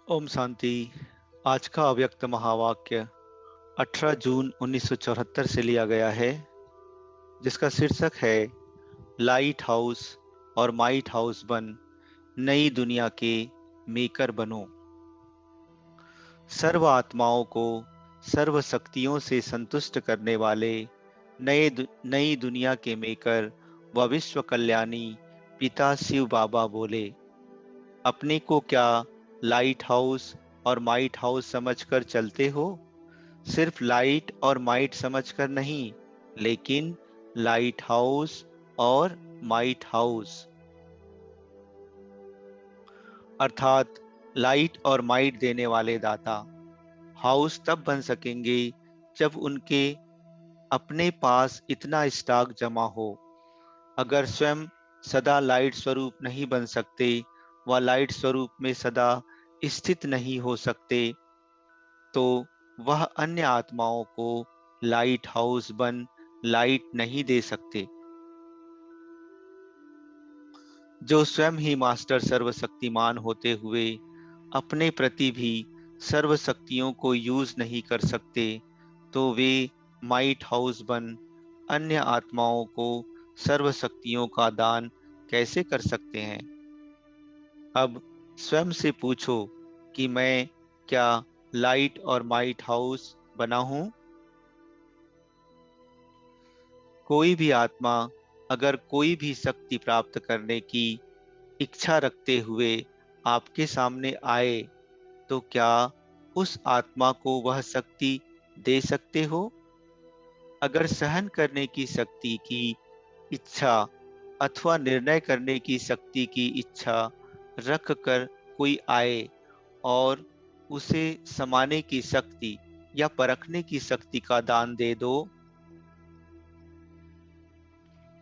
ओम शांति। आज का अव्यक्त महावाक्य 18 जून 1974 से लिया गया है, जिसका शीर्षक है लाइट हाउस और माइट हाउस बन नई दुनिया के मेकर बनो। सर्व आत्माओं को सर्व शक्तियों से संतुष्ट करने वाले नई दुनिया के मेकर व विश्व कल्याणी पिता शिव बाबा बोले, अपने को क्या लाइट हाउस और माइट हाउस समझकर चलते हो? सिर्फ लाइट और माइट समझकर नहीं, लेकिन लाइट हाउस और माइट हाउस, अर्थात लाइट और माइट देने वाले दाता। हाउस तब बन सकेंगे जब उनके अपने पास इतना स्टॉक जमा हो। अगर स्वयं सदा लाइट स्वरूप नहीं बन सकते व लाइट स्वरूप में सदा स्थित नहीं हो सकते, तो वह अन्य आत्माओं को लाइट हाउस बन लाइट नहीं दे सकते। जो स्वयं ही मास्टर सर्वशक्तिमान होते हुए अपने प्रति भी सर्व शक्तियों को यूज नहीं कर सकते, तो वे माइट हाउस बन अन्य आत्माओं को सर्व शक्तियों का दान कैसे कर सकते हैं? अब स्वयं से पूछो कि मैं क्या लाइट और माइट हाउस बना हूं? कोई भी आत्मा अगर कोई भी शक्ति प्राप्त करने की इच्छा रखते हुए आपके सामने आए, तो क्या उस आत्मा को वह शक्ति दे सकते हो? अगर सहन करने की शक्ति की इच्छा अथवा निर्णय करने की शक्ति की इच्छा रख कर कोई आए और उसे समाने की शक्ति या परखने की शक्ति का दान दे दो,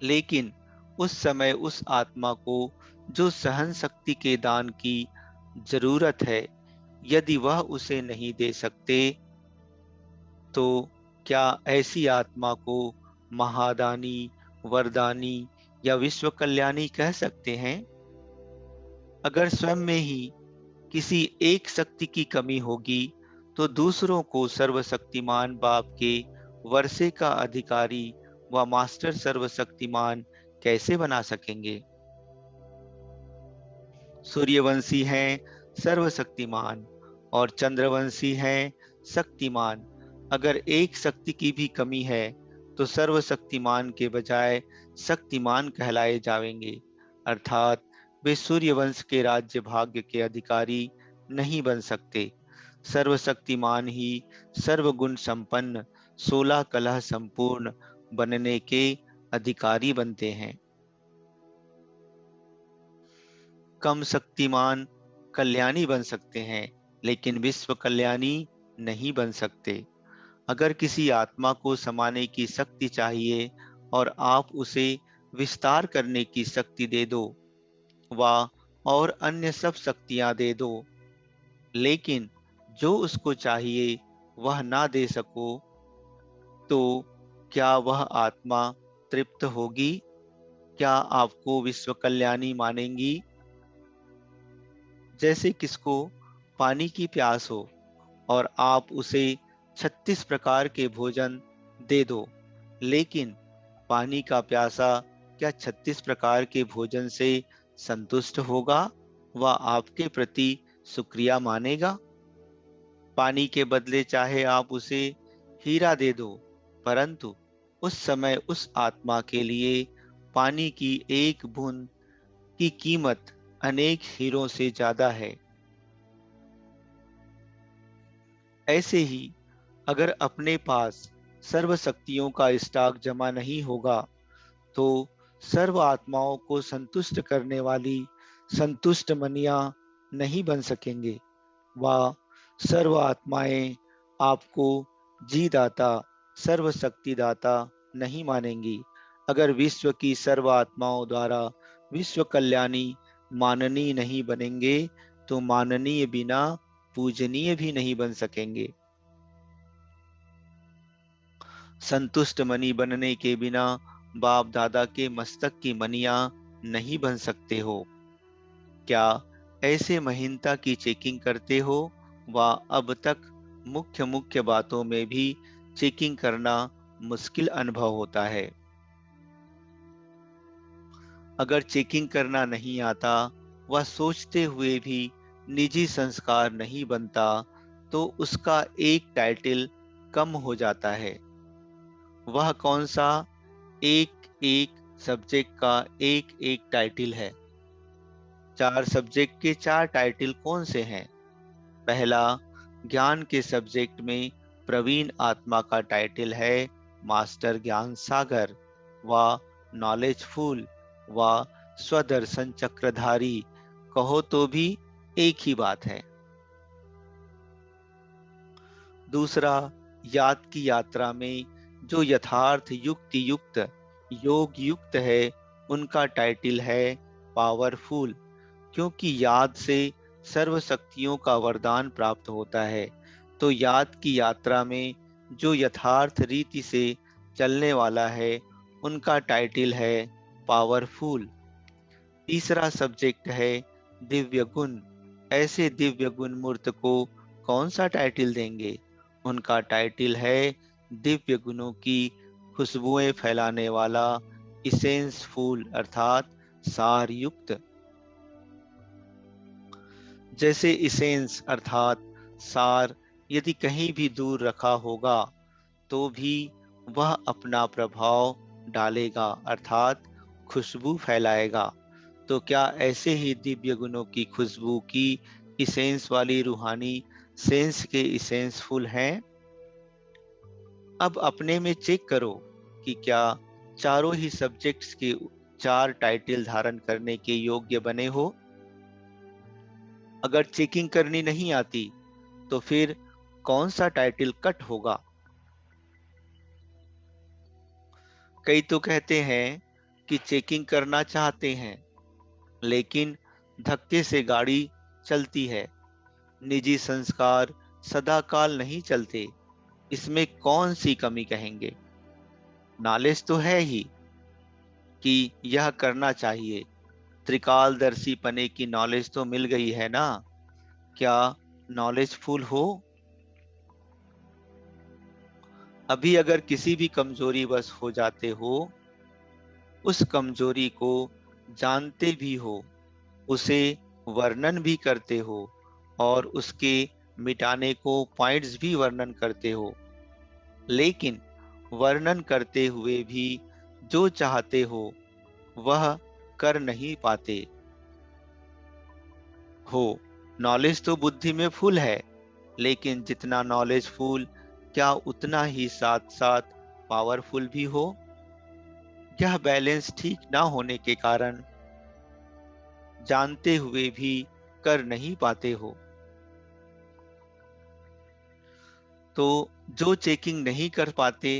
लेकिन उस समय उस आत्मा को जो सहन शक्ति के दान की जरूरत है, यदि वह उसे नहीं दे सकते, तो क्या ऐसी आत्मा को महादानी, वरदानी या विश्व कल्याणी कह सकते हैं? अगर स्वयं में ही किसी एक शक्ति की कमी होगी, तो दूसरों को सर्वशक्तिमान बाप के वर्षे का अधिकारी व मास्टर सर्वशक्तिमान कैसे बना सकेंगे? सूर्यवंशी हैं सर्वशक्तिमान और चंद्रवंशी हैं शक्तिमान। अगर एक शक्ति की भी कमी है, तो सर्वशक्तिमान के बजाय शक्तिमान कहलाए जाएंगे, अर्थात वे सूर्यवंश के राज्य भाग्य के अधिकारी नहीं बन सकते। सर्वशक्तिमान ही सर्वगुण संपन्न 16 कलह संपूर्ण बनने के अधिकारी बनते हैं। कम शक्तिमान कल्याणी बन सकते हैं, लेकिन विश्व कल्याणी नहीं बन सकते। अगर किसी आत्मा को समाने की शक्ति चाहिए और आप उसे विस्तार करने की शक्ति दे दो, वा और अन्य सब शक्तियां दे दो, लेकिन जो उसको चाहिए वह ना दे सको, तो क्या वह आत्मा तृप्त होगी? क्या आपको विश्व कल्याणी मानेंगी? जैसे किसको पानी की प्यास हो और आप उसे 36 प्रकार के भोजन दे दो, लेकिन पानी का प्यासा क्या 36 प्रकार के भोजन से संतुष्ट होगा व आपके प्रति शुक्रिया मानेगा? पानी के बदले चाहे आप उसे हीरा दे दो, परंतु उस समय उस आत्मा के लिए पानी की एक बूंद की कीमत अनेक हीरों से ज्यादा है। ऐसे ही अगर अपने पास सर्व शक्तियों का स्टॉक जमा नहीं होगा, तो सर्व आत्माओं को संतुष्ट करने वाली संतुष्ट मनिया नहीं बन सकेंगे। वह सर्व आत्माएं आपको जीदाता, सर्व शक्तिदाता नहीं मानेंगी। अगर विश्व की सर्व आत्माओं द्वारा विश्व कल्याणी माननीय नहीं बनेंगे, तो माननीय बिना पूजनीय भी नहीं बन सकेंगे। संतुष्ट मणि बनने के बिना बाप दादा के मस्तक की मणियां नहीं बन सकते हो। क्या ऐसे महीनता की चेकिंग करते हो व अब तक मुख्य मुख्य बातों में भी चेकिंग करना मुश्किल अनुभव होता है। अगर चेकिंग करना नहीं आता व सोचते हुए भी निजी संस्कार नहीं बनता तो उसका एक टाइटल कम हो जाता है। वह कौन सा? एक एक सब्जेक्ट का एक एक टाइटल है। 4 सब्जेक्ट के 4 टाइटल कौन से हैं? पहला, ज्ञान के सब्जेक्ट में प्रवीण आत्मा का टाइटल है मास्टर ज्ञान सागर व नॉलेजफुल व स्वदर्शन चक्रधारी। कहो तो भी एक ही बात है। दूसरा, याद की यात्रा में जो यथार्थ युक्ति युक्त योग युक्त है उनका टाइटल है पावरफुल, क्योंकि याद से सर्व शक्तियों का वरदान प्राप्त होता है। तो याद की यात्रा में जो यथार्थ रीति से चलने वाला है उनका टाइटल है पावरफुल। तीसरा सब्जेक्ट है दिव्य गुण। ऐसे दिव्य गुण मूर्त को कौन सा टाइटल देंगे? उनका टाइटल है दिव्य गुणों की खुशबुएं फैलाने वाला इसेंस फूल अर्थात सार युक्त। जैसे इसेंस अर्थात सार यदि कहीं भी दूर रखा होगा तो भी वह अपना प्रभाव डालेगा अर्थात खुशबू फैलाएगा। तो क्या ऐसे ही दिव्य गुणों की खुशबू की इसेंस वाली रूहानी सेंस के इसेंसफुल हैं? अब अपने में चेक करो कि क्या चारों ही सब्जेक्ट्स के 4 टाइटल धारण करने के योग्य बने हो। अगर चेकिंग करनी नहीं आती तो फिर कौन सा टाइटल कट होगा? कई तो कहते हैं कि चेकिंग करना चाहते हैं लेकिन धक्के से गाड़ी चलती है। निजी संस्कार सदाकाल नहीं चलते। इसमें कौन सी कमी कहेंगे? नॉलेज तो है ही कि यह करना चाहिए। त्रिकालदर्शी पने की नॉलेज तो मिल गई है ना? क्या नॉलेजफुल हो? अभी अगर किसी भी कमजोरी वश हो जाते हो, उस कमजोरी को जानते भी हो, उसे वर्णन भी करते हो और उसके मिटाने को पॉइंट्स भी वर्णन करते हो, लेकिन वर्णन करते हुए भी जो चाहते हो वह कर नहीं पाते हो। नॉलेज तो बुद्धि में फुल है, लेकिन जितना नॉलेज फुल क्या उतना ही साथ साथ पावरफुल भी हो? यह बैलेंस ठीक ना होने के कारण जानते हुए भी कर नहीं पाते हो। तो जो चेकिंग नहीं कर पाते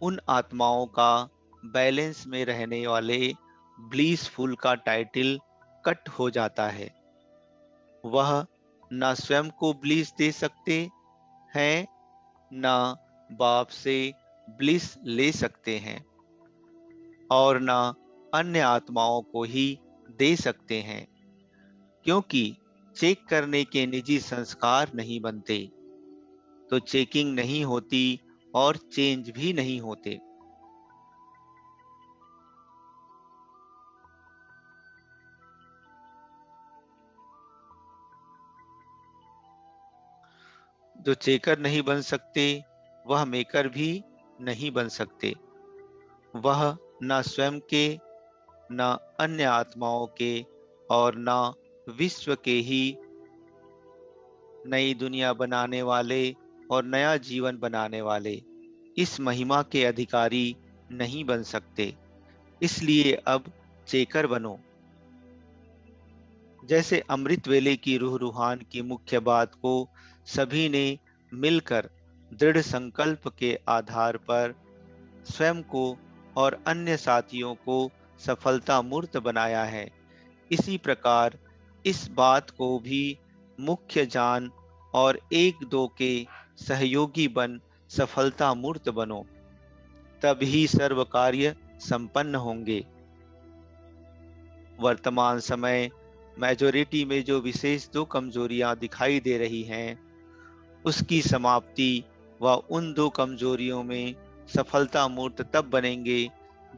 उन आत्माओं का बैलेंस में रहने वाले ब्लीसफुल का टाइटल कट हो जाता है। वह न स्वयं को ब्लिस दे सकते हैं न बाप से ब्लिस ले सकते हैं और न अन्य आत्माओं को ही दे सकते हैं, क्योंकि चेक करने के निजी संस्कार नहीं बनते तो चेकिंग नहीं होती और चेंज भी नहीं होते। जो चेकर नहीं बन सकते वह मेकर भी नहीं बन सकते। वह न स्वयं के न अन्य आत्माओं के और न विश्व के ही नई दुनिया बनाने वाले और नया जीवन बनाने वाले इस महिमा के अधिकारी नहीं बन सकते। इसलिए अब चेकर बनो। जैसे अमृत वेले की रूह रूहान की मुख्य बात को सभी ने मिलकर दृढ़ संकल्प के आधार पर स्वयं को और अन्य साथियों को सफलता मूर्त बनाया है, इसी प्रकार इस बात को भी मुख्य जान और एक दो के सहयोगी बन सफलता मूर्त बनो, तभी सर्व कार्य संपन्न होंगे। वर्तमान समय मेजॉरिटी में जो विशेष दो कमजोरियां दिखाई दे रही हैं, उसकी समाप्ति व उन दो कमजोरियों में सफलता मूर्त तब बनेंगे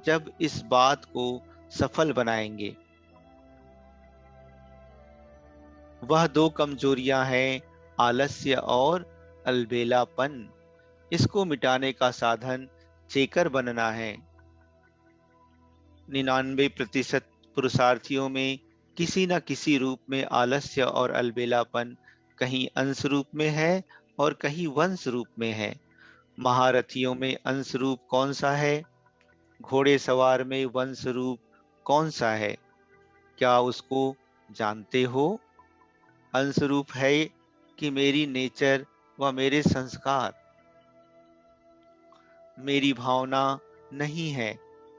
जब इस बात को सफल बनाएंगे। वह दो कमजोरियां हैं आलस्य और अलबेलापन। इसको मिटाने का साधन चेकर बनना है। 99% पुरुषार्थियों में किसी न किसी रूप में आलस्य और अलबेलापन कहीं अंश रूप में है और कहीं वंश रूप में है। महारथियों में अंश रूप कौन सा है? घोड़े सवार में वंश रूप कौन सा है? क्या उसको जानते हो? अंश रूप है कि मेरी नेचर व मेरे संस्कार, मेरी भावना नहीं है,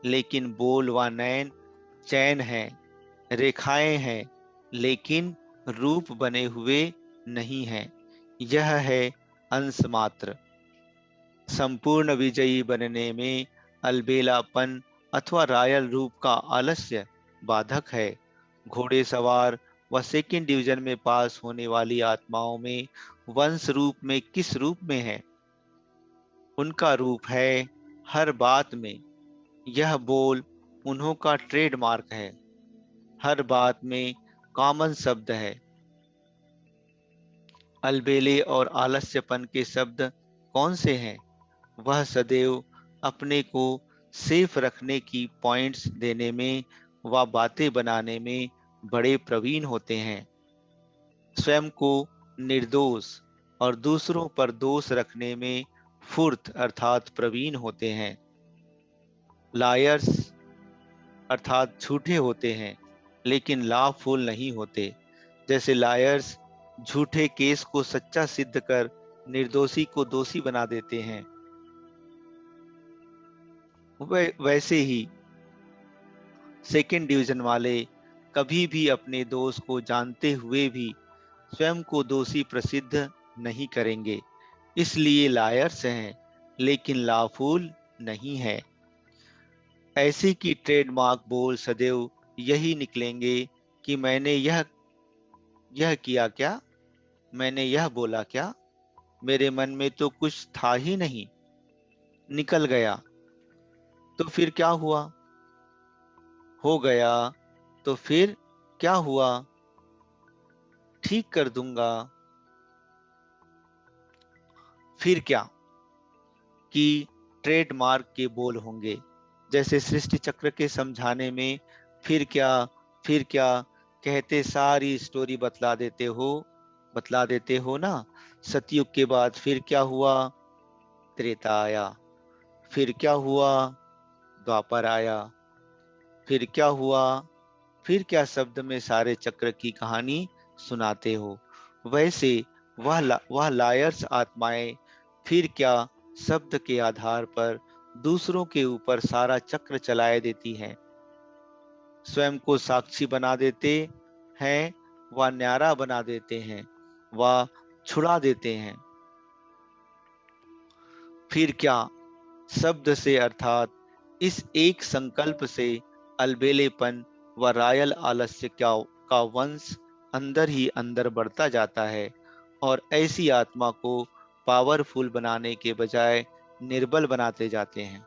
लेकिन बोल व नयन चैन है, रेखाएं हैं, लेकिन रूप बने हुए नहीं हैं। यह है अंश मात्र। संपूर्ण विजयी बनने में अलबेलापन अथवा रायल रूप का आलस्य बाधक है। घोड़े सवार व सेकंड डिवीजन में पास होने वाली आत्माओं में वंश रूप में किस रूप में है? उनका रूप है हर बात में। यह बोल उन्हों का ट्रेडमार्क है। हर बात में कॉमन शब्द है। अलबेले और आलस्यपन के शब्द कौन से हैं? वह सदैव अपने को सेफ रखने की पॉइंट्स देने में व बातें बनाने में बड़े प्रवीण होते हैं। स्वयं को निर्दोष और दूसरों पर दोष रखने में फुर्त अर्थात प्रवीण होते हैं। लायर्स अर्थात झूठे होते हैं, लेकिन लाभफुल नहीं होते। जैसे लायर्स झूठे केस को सच्चा सिद्ध कर निर्दोषी को दोषी बना देते हैं, वैसे ही सेकेंड डिवीजन वाले कभी भी अपने दोष को जानते हुए भी स्वयं को दोषी प्रसिद्ध नहीं करेंगे। इसलिए लायर्स हैं, लेकिन लाफूल नहीं है। ऐसे की ट्रेडमार्क बोल सदैव यही निकलेंगे कि मैंने यह किया क्या, मैंने यह बोला क्या, मेरे मन में तो कुछ था ही नहीं, निकल गया तो फिर क्या हुआ, हो गया तो फिर क्या हुआ, ठीक कर दूंगा, फिर क्या, कि ट्रेडमार्क के बोल होंगे। जैसे सृष्टि चक्र के समझाने में फिर क्या कहते सारी स्टोरी बतला देते हो ना। सतयुग के बाद फिर क्या हुआ, त्रेता आया, फिर क्या हुआ, द्वापर आया, फिर क्या हुआ, फिर क्या शब्द में सारे चक्र की कहानी सुनाते हो। वैसे वह लायर्स आत्माएं फिर क्या शब्द के आधार पर दूसरों के ऊपर सारा चक्र चलाए देती हैं। स्वयं को साक्षी बना देते हैं, व न्यारा बना देते हैं, व छुड़ा देते हैं। फिर क्या शब्द से अर्थात इस एक संकल्प से अलबेलेपन व रायल आलस्य का वंश अंदर ही अंदर बढ़ता जाता है और ऐसी आत्मा को पावरफुल बनाने के बजाय निर्बल बनाते जाते हैं।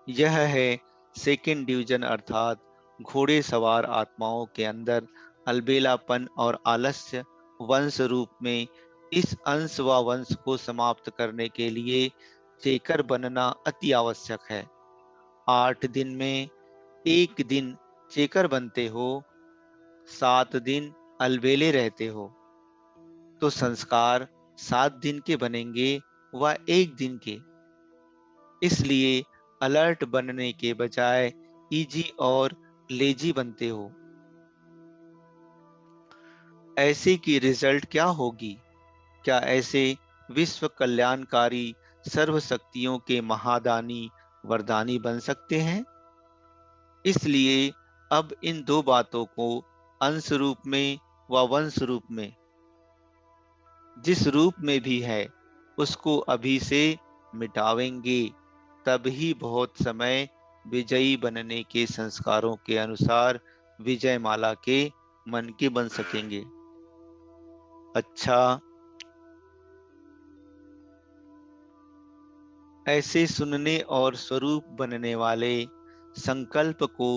यह है सेकंड डिवीजन अर्थात घोड़े सवार आत्माओं के अंदर अलबेलापन और आलस्य वंश रूप में। इस अंश व वंश को समाप्त करने के लिए चेकर बनना अति आवश्यक है। 8 दिन में 1 दिन चेकर बनते हो, 7 दिन अलबेले रहते हो, तो संस्कार 7 दिन के बनेंगे व 1 दिन के। इसलिए अलर्ट बनने के बजाय इजी और लेजी बनते हो। ऐसे की रिजल्ट क्या होगी? क्या ऐसे विश्व कल्याणकारी सर्व शक्तियों के महादानी वरदानी बन सकते हैं? इसलिए अब इन दो बातों को अंश रूप में व वंश रूप में, जिस रूप में भी है, उसको अभी से मिटावेंगे। तब ही बहुत समय विजयी बनने के संस्कारों के अनुसार विजय माला के मन के बन सकेंगे। अच्छा, ऐसे सुनने और स्वरूप बनने वाले संकल्प को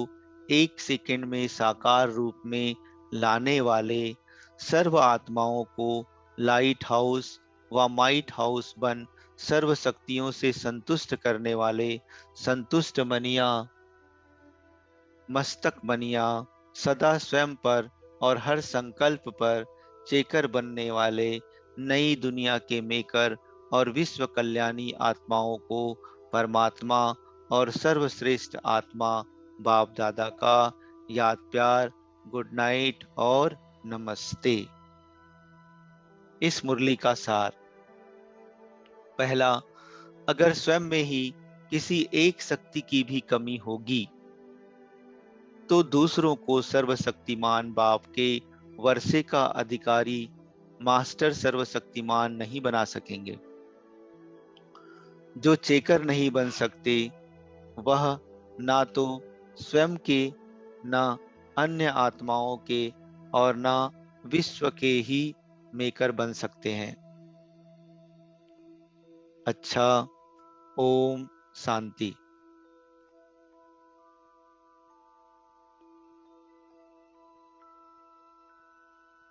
एक सेकंड में साकार रूप में लाने वाले सर्व आत्माओं को लाइट हाउस व माइट हाउस बन सर्व शक्तियों से संतुष्ट करने वाले संतुष्ट मनिया मस्तक बनिया सदा स्वयं पर और हर संकल्प पर चेकर बनने वाले नई दुनिया के मेकर और विश्व कल्याणी आत्माओं को परमात्मा और सर्वश्रेष्ठ आत्मा बाप दादा का याद प्यार, गुड नाइट और नमस्ते। इस मुरली का सार। पहला, अगर स्वयं में ही किसी एक शक्ति की भी कमी होगी तो दूसरों को सर्वशक्तिमान बाप के वर्षे का अधिकारी मास्टर सर्वशक्तिमान नहीं बना सकेंगे। जो चेकर नहीं बन सकते वह ना तो स्वयं के, ना अन्य आत्माओं के और ना विश्व के ही मेकर बन सकते हैं। अच्छा, ओम शांति।